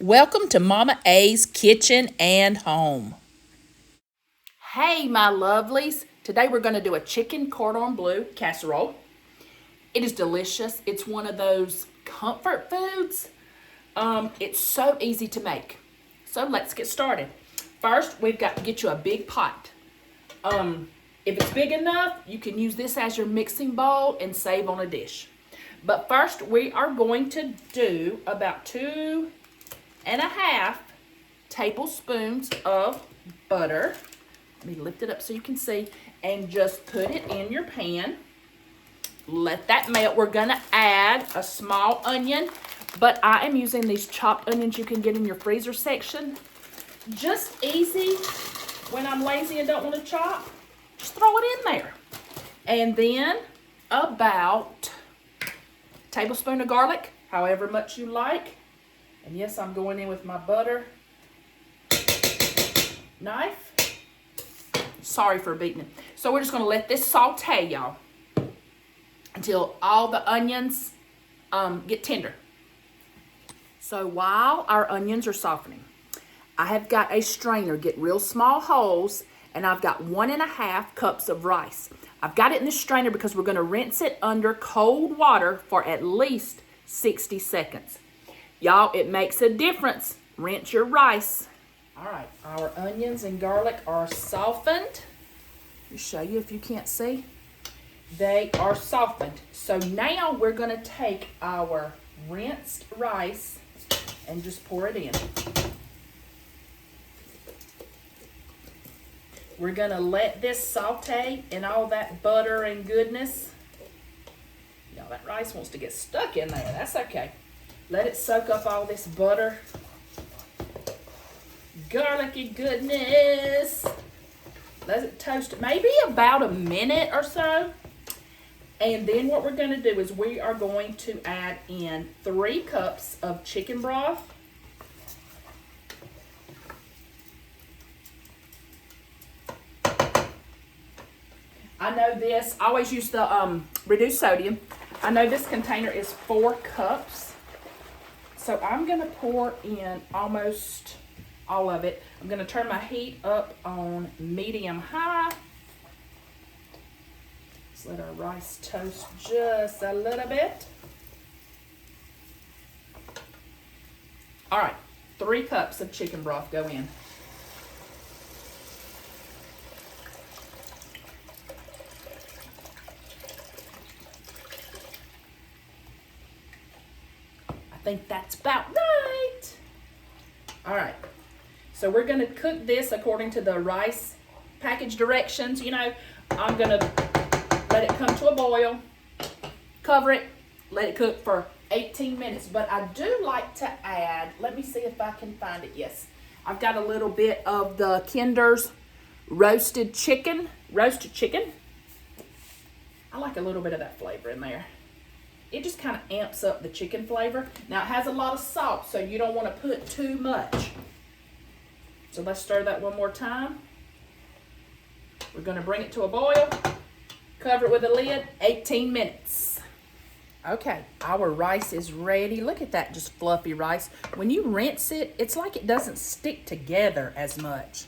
Welcome to Mama A's Kitchen and Home. Hey, my lovelies. Today we're going to do a chicken cordon bleu casserole. It is delicious. It's one of those comfort foods. It's so easy to make. So let's get started. First, we've got to get you a big pot. If it's big enough, you can use this as your mixing bowl and save on a dish. But first, we are going to do about 2.5 tablespoons of butter. Let me lift it up so you can see. And just put it in your pan. Let that melt. We're going to add a small onion. But I am using these chopped onions you can get in your freezer section. Just easy when I'm lazy and don't want to chop. Just throw it in there. And then about a tablespoon of garlic, however much you like. And yes, I'm going in with my butter knife. Sorry for beating it. So we're just going to let this saute, y'all, until all the onions get tender. So while our onions are softening, I have got a strainer. Get real small holes, and I've got 1.5 cups of rice. I've got it in the strainer because we're going to rinse it under cold water for at least 60 seconds. Y'all, it makes a difference. Rinse your rice. All right, our onions and garlic are softened. Let me show you if you can't see. They are softened. So now we're going to take our rinsed rice and just pour it in. We're going to let this saute in all that butter and goodness. Y'all, that rice wants to get stuck in there. That's okay. Let it soak up all this butter. Garlicky goodness. Let it toast maybe about a minute or so. And then what we're going to do is we are going to add in 3 cups of chicken broth. I know this, I always use the reduced sodium. I know this container is 4 cups. So I'm going to pour in almost all of it. I'm going to turn my heat up on medium high. Let's let our rice toast just a little bit. All right, 3 cups of chicken broth go in. I think that's about right. All right, so we're going to cook this according to the rice package directions. You know, I'm going to let it come to a boil, cover it, let it cook for 18 minutes. But I do like to add, let me see if I can find it. Yes, I've got a little bit of the Kinder's roasted chicken. I like a little bit of that flavor in there. It just kind of amps up the chicken flavor. Now it has a lot of salt, so you don't want to put too much. So let's stir that one more time. We're going to bring it to a boil. Cover it with a lid, 18 minutes. Okay, our rice is ready. Look at that, just fluffy rice. When you rinse it, it's like it doesn't stick together as much.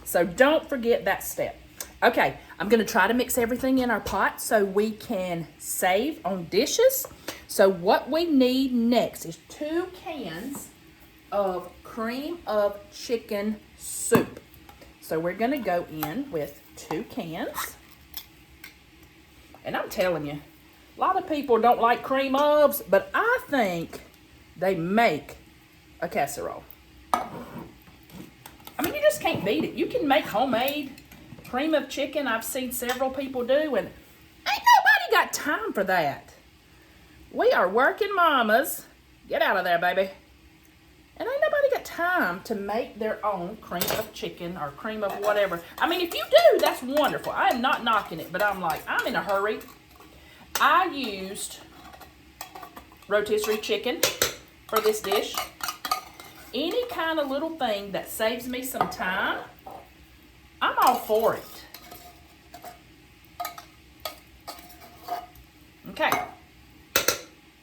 So don't forget that step. Okay, I'm going to try to mix everything in our pot so we can save on dishes. So what we need next is 2 cans of cream of chicken soup. So we're going to go in with 2 cans. And I'm telling you, a lot of people don't like cream ofs, but I think they make a casserole. I mean, you just can't beat it. You can make homemade cream of chicken. I've seen several people do, and ain't nobody got time for that. We are working mamas. Get out of there, baby. And ain't nobody got time to make their own cream of chicken or cream of whatever. I mean, if you do, that's wonderful. I am not knocking it, but I'm in a hurry. I used rotisserie chicken for this dish. Any kind of little thing that saves me some time, I'm all for it. Okay.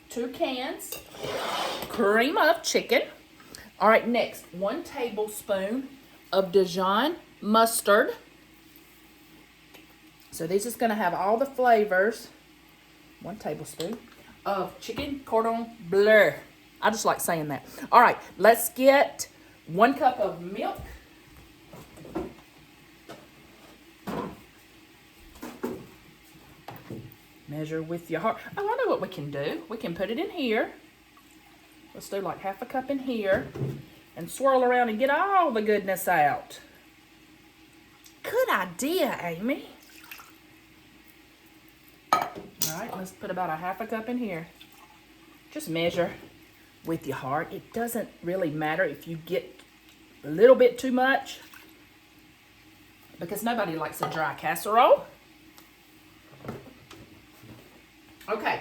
2 cans cream of chicken. All right, next, 1 tablespoon of Dijon mustard. So this is going to have all the flavors. 1 tablespoon of chicken Cordon Bleu. I just like saying that. All right, let's get 1 cup of milk. Measure with your heart. Oh, I know what we can do. We can put it in here. Let's do like 1/2 cup in here and swirl around and get all the goodness out. Good idea, Amy. All right, let's put about 1/2 cup in here. Just measure with your heart. It doesn't really matter if you get a little bit too much, because nobody likes a dry casserole. Okay,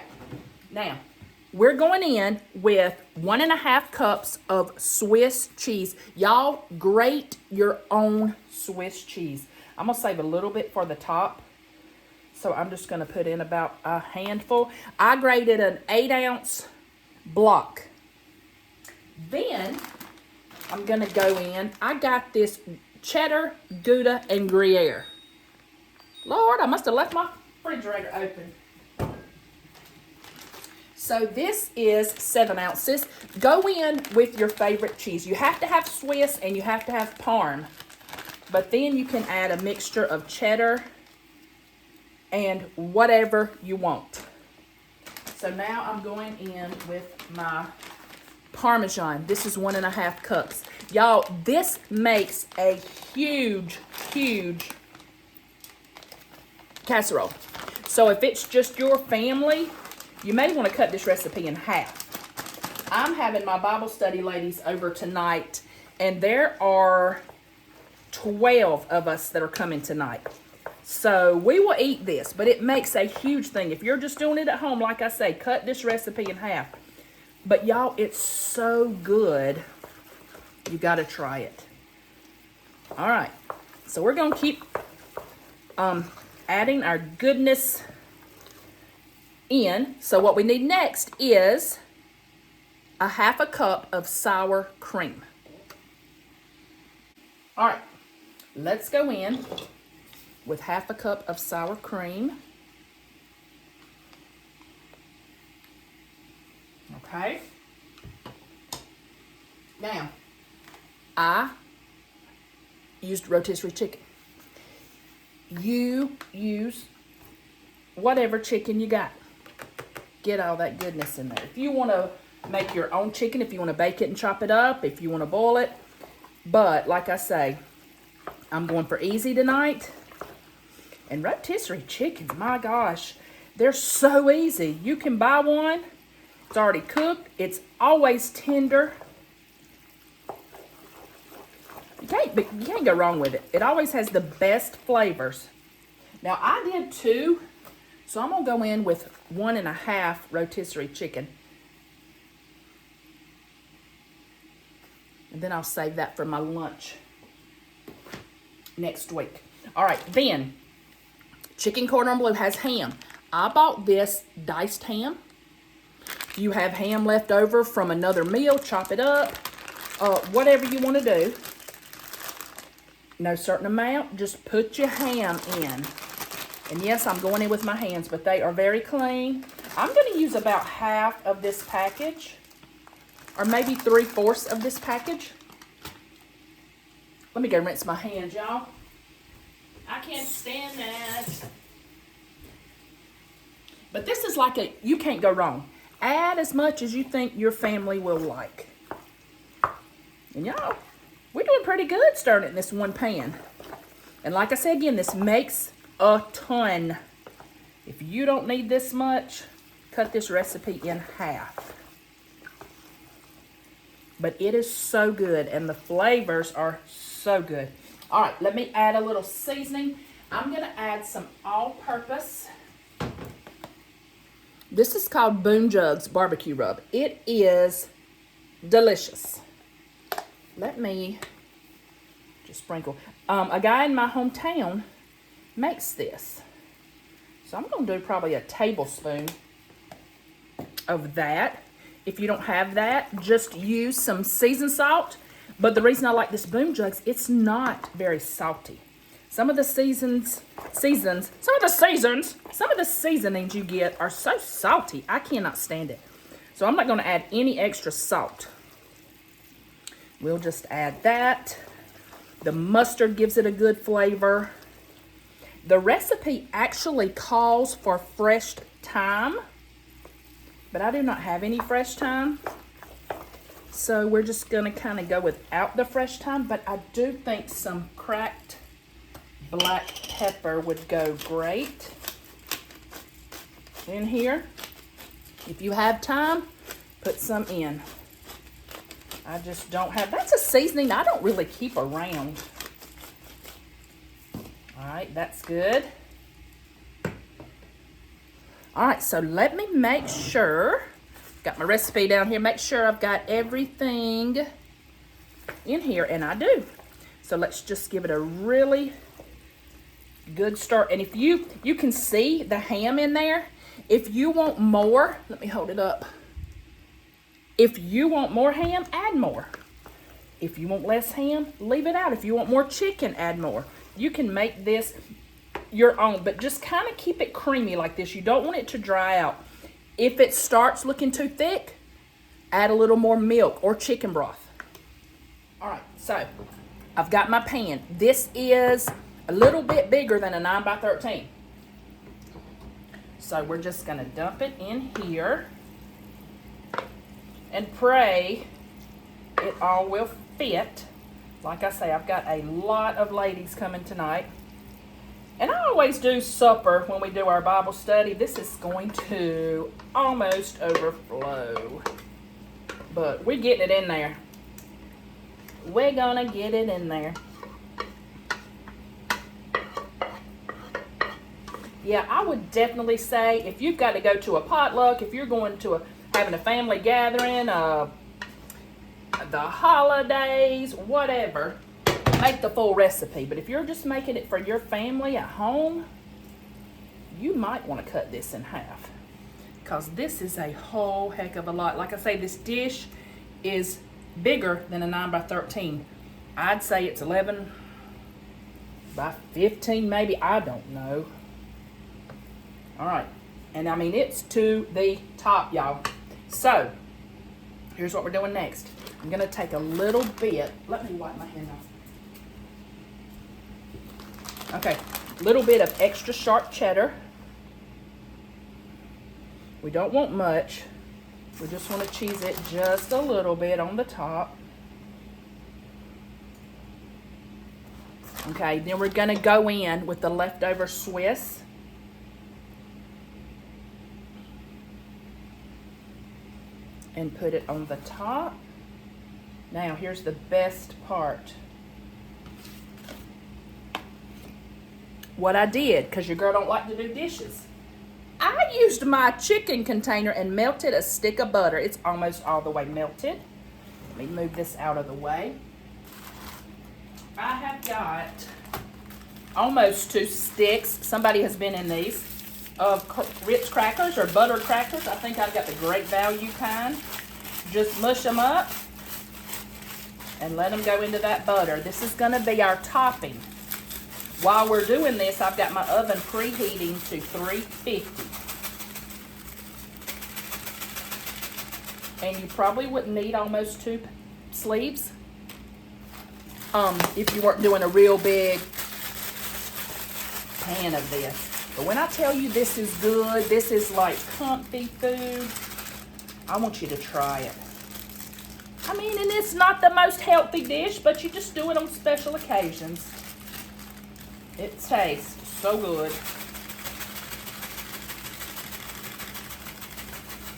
now we're going in with 1.5 cups of Swiss cheese. Y'all grate your own Swiss cheese. I'm gonna save a little bit for the top, so I'm just gonna put in about a handful. I grated an 8-ounce block. Then I'm gonna go in. I got this cheddar, Gouda, and Gruyere. Lord, I must have left my refrigerator open. So this is 7 ounces. Go in with your favorite cheese. You have to have Swiss and you have to have Parm. But then you can add a mixture of cheddar and whatever you want. So now I'm going in with my Parmesan. This is 1.5 cups. Y'all, this makes a huge, huge casserole. So if it's just your family, you may want to cut this recipe in half. I'm having my Bible study ladies over tonight, and there are 12 of us that are coming tonight. So we will eat this, but it makes a huge thing. If you're just doing it at home, like I say, cut this recipe in half. But y'all, it's so good. You got to try it. All right. So we're going to keep adding our goodness in. So what we need next is 1/2 cup of sour cream. All right, let's go in with 1/2 cup of sour cream. Okay. Now, I used rotisserie chicken. You use whatever chicken you got. Get all that goodness in there. If you want to make your own chicken, if you want to bake it and chop it up, if you want to boil it. But like I say, I'm going for easy tonight. And rotisserie chickens, my gosh, they're so easy. You can buy one. It's already cooked. It's always tender. You can't go wrong with it. It always has the best flavors. Now I did 2. So I'm going to go in with 1.5 rotisserie chicken. And then I'll save that for my lunch next week. All right, then, chicken Cordon Bleu has ham. I bought this diced ham. If you have ham left over from another meal, chop it up. Whatever you want to do. No certain amount, just put your ham in. And yes, I'm going in with my hands, but they are very clean. I'm going to use about half of this package, or maybe 3/4 of this package. Let me go rinse my hands, y'all. I can't stand that. But this is like you can't go wrong. Add as much as you think your family will like. And y'all, we're doing pretty good stirring it in this one pan. And like I said again, this makes a ton. If you don't need this much, cut this recipe in half. But it is so good, and the flavors are so good. All right, let me add a little seasoning. I'm going to add some all-purpose. This is called Boon Jug's barbecue rub. It is delicious. Let me just sprinkle. A guy in my hometown makes this. So I'm going to do probably a tablespoon of that. If you don't have that, just use some seasoned salt. But the reason I like this Boom Jugs, it's not very salty. Some of the seasonings you get are so salty. I cannot stand it. So I'm not going to add any extra salt. We'll just add that. The mustard gives it a good flavor. The recipe actually calls for fresh thyme, but I do not have any fresh thyme. So we're just gonna kind of go without the fresh thyme, but I do think some cracked black pepper would go great in here. If you have thyme, put some in. I just don't have, that's a seasoning I don't really keep around. All right, that's good. All right, so let me make sure, got my recipe down here, make sure I've got everything in here, and I do. So let's just give it a really good start. And if you can see the ham in there, if you want more, let me hold it up. If you want more ham, add more. If you want less ham, leave it out. If you want more chicken, add more. You can make this your own, but just kind of keep it creamy like this. You don't want it to dry out. If it starts looking too thick, add a little more milk or chicken broth. All right, so I've got my pan. This is a little bit bigger than a 9 by 13. So we're just gonna dump it in here and pray it all will fit. Like I say, I've got a lot of ladies coming tonight. And I always do supper when we do our Bible study. This is going to almost overflow. But we're getting it in there. We're gonna get it in there. Yeah, I would definitely say if you've got to go to a potluck, if you're going to having a family gathering, the holidays, whatever, make the full recipe. But if you're just making it for your family at home, you might want to cut this in half, because this is a whole heck of a lot. Like I say, this dish is bigger than a 9 by 13. I'd say it's 11 by 15 maybe, I don't know. All right, and I mean, it's to the top, y'all. So here's what we're doing next. I'm gonna take a little bit, let me wipe my hand off. Okay, a little bit of extra sharp cheddar. We don't want much. We just want to cheese it just a little bit on the top. Okay, then we're gonna go in with the leftover Swiss. And put it on the top. Now, here's the best part. What I did, because your girl don't like to do dishes, I used my chicken container and melted a stick of butter. It's almost all the way melted. Let me move this out of the way. I have got almost 2 sticks. Somebody has been in these of Ritz crackers or butter crackers. I think I've got the Great Value kind. Just mush them up and let them go into that butter. This is going to be our topping. While we're doing this, I've got my oven preheating to 350. And you probably wouldn't need almost 2 sleeves if you weren't doing a real big pan of this. But when I tell you this is good, this is like comfy food, I want you to try it. I mean, and it's not the most healthy dish, but you just do it on special occasions. It tastes so good.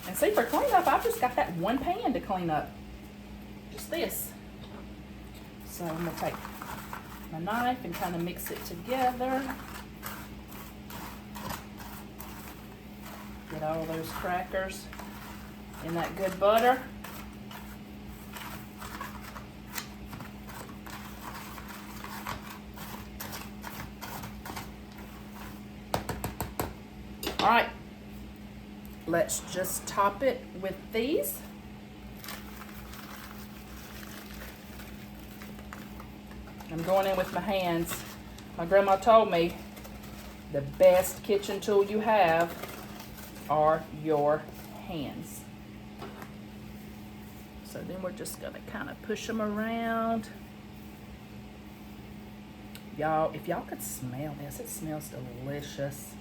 And see, for cleanup, I've just got that one pan to clean up. Just this. So I'm going to take my knife and kind of mix it together. Get all those crackers in that good butter. All right, let's just top it with these. I'm going in with my hands. My grandma told me the best kitchen tool you have are your hands. So then we're just gonna kind of push them around. Y'all, if y'all could smell this, it smells delicious.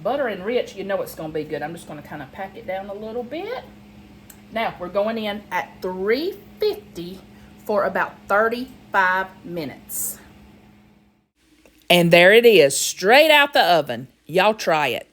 Butter and rich, you know it's gonna be good. I'm just gonna kind of pack it down a little bit. Now, we're going in at 350 for about 35 minutes. And there it is, straight out the oven. Y'all try it.